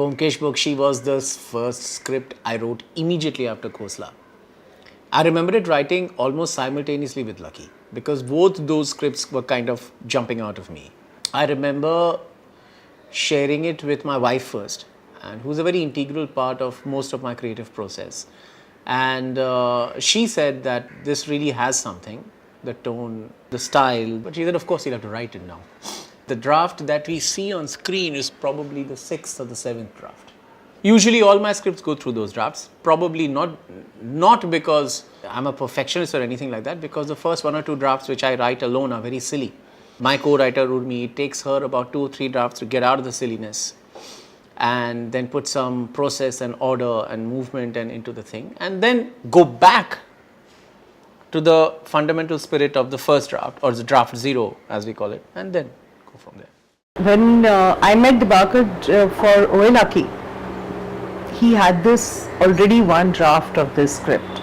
Byomkesh Bakshy was the first script I wrote immediately after Khosla. I remember it writing almost simultaneously with Lucky because both those scripts were kind of jumping out of me. I remember sharing it with my wife first, and who's a very integral part of most of my creative process. And she said that this really has something, the tone, the style. But she said, of course, you'll have to write it now. The draft that we see on screen is probably the 6th or the 7th draft. Usually all my scripts go through those drafts, probably not because I'm a perfectionist or anything like that, because the first 1 or 2 drafts which I write alone are very silly. My co-writer Urmi, it takes her about 2 or 3 drafts to get out of the silliness and then put some process and order and movement and into the thing, and then go back to the fundamental spirit of the first draft, or the draft 0 as we call it, and then go from there. When I met Dibakar for Oelaki, he had this already one draft of this script.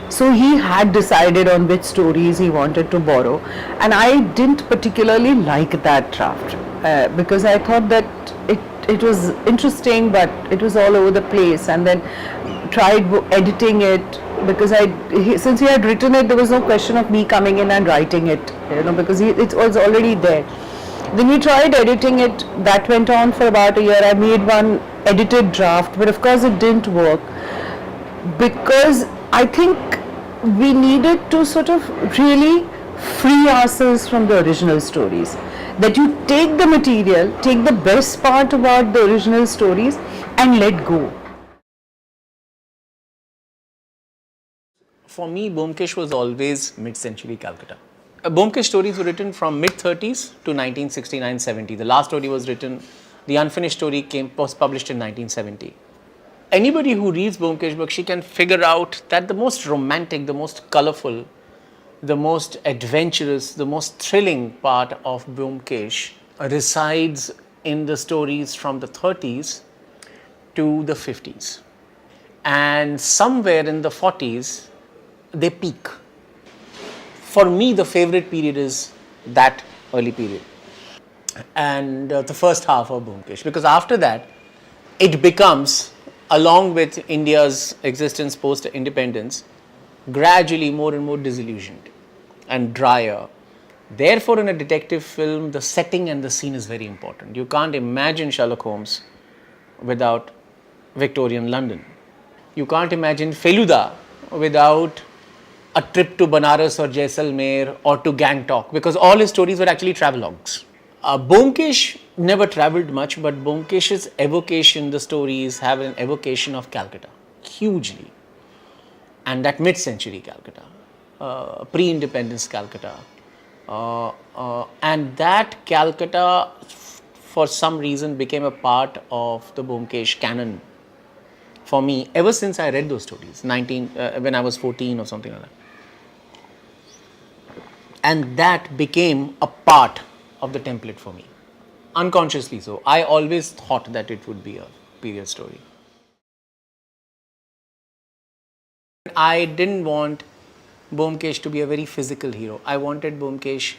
So he had decided on which stories he wanted to borrow, and I didn't particularly like that draft because I thought that it was interesting, but it was all over the place, and then tried editing it because since he had written it, there was no question of me coming in and writing it, because it was already there. Then we tried editing it. That went on for about a year. I made one edited draft, but of course it didn't work because I think we needed to sort of really free ourselves from the original stories. That you take the material, take the best part about the original stories and let go. For me, Byomkesh was always mid-century Calcutta. Byomkesh stories were written from mid-30s to 1969-70. The last story was written, the unfinished story was published in 1970. Anybody who reads Byomkesh Bakshy can figure out that the most romantic, the most colorful, the most adventurous, the most thrilling part of Byomkesh resides in the stories from the 30s to the 50s. And somewhere in the 40s, they peak. For me, the favorite period is that early period and the first half of Byomkesh, because after that, it becomes, along with India's existence post-independence, gradually more and more disillusioned and drier. Therefore, in a detective film, the setting and the scene is very important. You can't imagine Sherlock Holmes without Victorian London. You can't imagine Feluda without a trip to Banaras or Jaisalmer or to Gangtok, because all his stories were actually travelogues. Byomkesh never travelled much, but Byomkesh's evocation, the stories have an evocation of Calcutta, hugely. And that mid-century Calcutta, pre-independence Calcutta. And that Calcutta, for some reason, became a part of the Byomkesh canon for me ever since I read those stories, when I was 14 or something like that. And that became a part of the template for me, unconsciously so. I always thought that it would be a period story. I didn't want Byomkesh to be a very physical hero. I wanted Byomkesh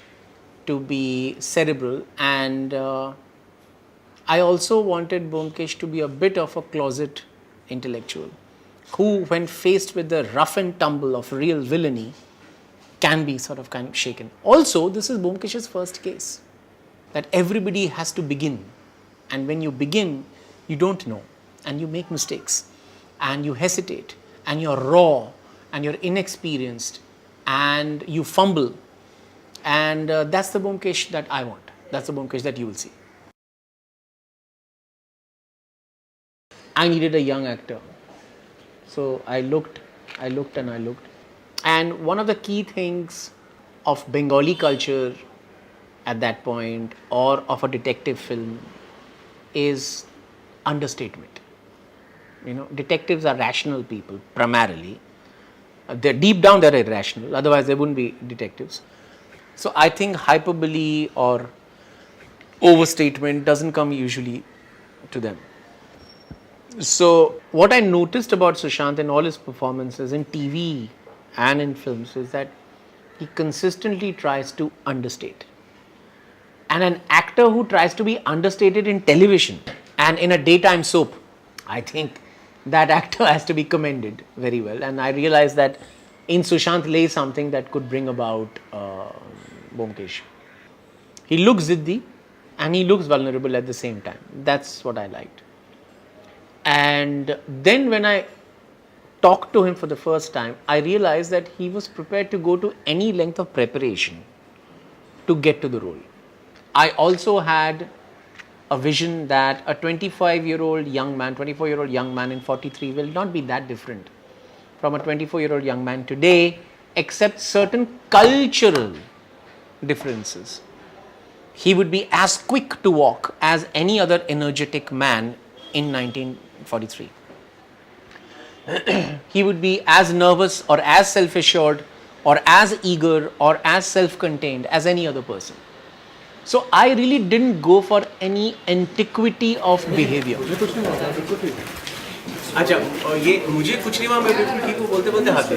to be cerebral, and I also wanted Byomkesh to be a bit of a closet intellectual who, when faced with the rough and tumble of real villainy, can be sort of kind of shaken. Also, this is Byomkesh's first case, that everybody has to begin, and when you begin, you don't know, and you make mistakes, and you hesitate, and you're raw, and you're inexperienced, and you fumble, and that's the Byomkesh that I want. That's the Byomkesh that you will see. I needed a young actor, so I looked. And one of the key things of Bengali culture at that point, or of a detective film, is understatement. Detectives are rational people primarily. They're deep down, they're irrational, otherwise they wouldn't be detectives. So I think hyperbole or overstatement doesn't come usually to them. So what I noticed about Sushant in all his performances in TV and in films is that he consistently tries to understate. And an actor who tries to be understated in television And in a daytime soap, I think that actor has to be commended very well. And I realized that in Sushant lay something that could bring about Byomkesh. He looks ziddi and he looks vulnerable at the same time. That's what I liked. And then when I talked to him for the first time, I realized that he was prepared to go to any length of preparation to get to the role. I also had a vision that a 24-year-old young man in 43 will not be that different from a 24-year-old young man today, except certain cultural differences. He would be as quick to walk as any other energetic man in 1943. He would be as nervous or as self-assured or as eager or as self-contained as any other person. So I really didn't go for any antiquity of behavior. अच्छा ये मुझे कुछ नहीं, मैं बिल्कुल ठीक हूँ बोलते बोलते हाथ